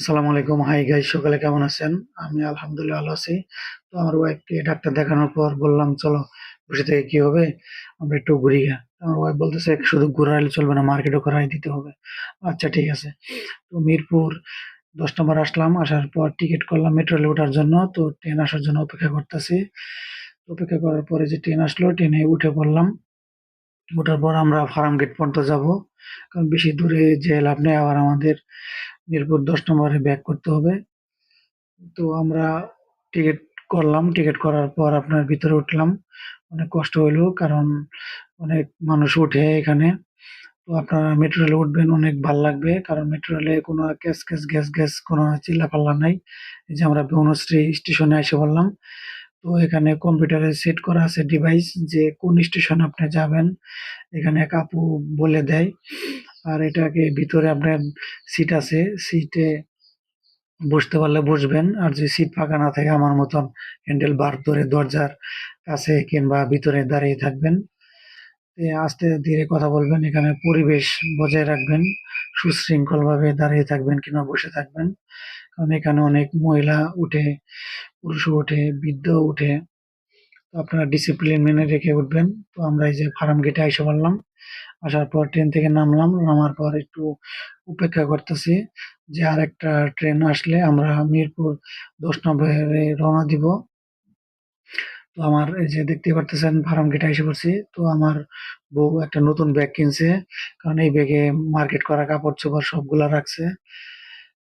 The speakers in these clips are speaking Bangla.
আসসালামু আলাইকুম। হাই গাইস, সকালে কেমন আছেন? আমি আলহামদুলিল্লাহ ভালো আছি। তো আমার ওয়াইফকে ডাক্তার দেখানোর পর বললাম, চলো বসে থেকে কি হবে, আমরা একটু ঘুরি গা। আমার ওয়াইফ বলতেছে শুধু ঘোরাইলে চলবে না, মার্কেটও করাই দিতে হবে। আচ্ছা ঠিক আছে। তো মিরপুর 10 নম্বর আসলাম, আসার পর টিকিট করলাম মেট্রো রেলে ওঠার জন্য। তো ট্রেন আসার জন্য অপেক্ষা করতেছি। অপেক্ষা করার পরে যে ট্রেন আসলো, ট্রেনে উঠে পড়লাম। ওঠার পর আমরা ফার্ম গেট পর্যন্ত যাব, কারণ বেশি দূরে যে লাভ নেই, আবার আমাদের মিরপুর 10 নম্বরে ব্যাক করতে হবে। তো আমরা টিকিট করলাম। টিকিট করার পর আপনার ভিতরে উঠলাম। অনেক কষ্ট হইলো, কারণ অনেক মানুষ উঠে এখানে। তো আপনারা মেট্রো রেলে উঠবেন, অনেক ভাল লাগবে, কারণ মেট্রো রেলে কোনো ক্যাচ ক্যাচ গ্যাস গ্যাস কোনো চিল্লাপাল্লা নাই। এই যে আমরা বনশ্রী স্টেশনে এসে বললাম। তো এখানে কম্পিউটারে সেট করা আছে ডিভাইস, যে কোন স্টেশনে আপনি যাবেন, এখানে এক আপু বলে দেয়। আর এটাকে ভিতরে আপনার সিট আছে, সিটে বসতে পারলে বসবেন, আর যদি সিট ফাঁকা না থাকে আমার মতন হ্যান্ডেল বার ধরে দরজার কাছে কিংবা ভিতরে দাঁড়িয়ে থাকবেন। আস্তে ধীরে কথা বলবেন, এখানে পরিবেশ বজায় রাখবেন, সুশৃঙ্খল ভাবে দাঁড়িয়ে থাকবেন কিংবা বসে থাকবেন, কারণ এখানে অনেক মহিলা উঠে, পুরুষ উঠে, বৃদ্ধ উঠে। তো আপনারা ডিসিপ্লিন মেনে রেখে উঠবেন। তো আমরা এই যে ফার্ম গেটে এসে পড়লাম। আসার পর ট্রেন থেকে নামলাম, নামার পর একটু অপেক্ষা করতেছি যে আরেকটা ট্রেন আসলে আমরা মিরপুর 10 নম্বরে রওনা দিব। তো আমার এই যে দেখতে পারতেছেন ফার্ম গেটে এসে পড়ছি। তো আমার বউ একটা নতুন ব্যাগ কিনছে, কারণ এই ব্যাগে মার্কেট করা কাপড় চোপড় সবগুলা রাখছে।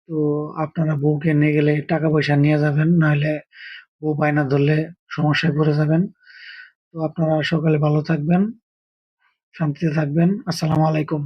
তো আপনারা বউকে নিয়ে গেলে টাকা পয়সা নিয়ে যাবেন, নাহলে বউ বায়না ধরলে সমস্যায় পড়ে যাবেন। তো আপনারা সকালে ভালো থাকবেন, শান্তিতে থাকবেন। আসসালামু আলাইকুম।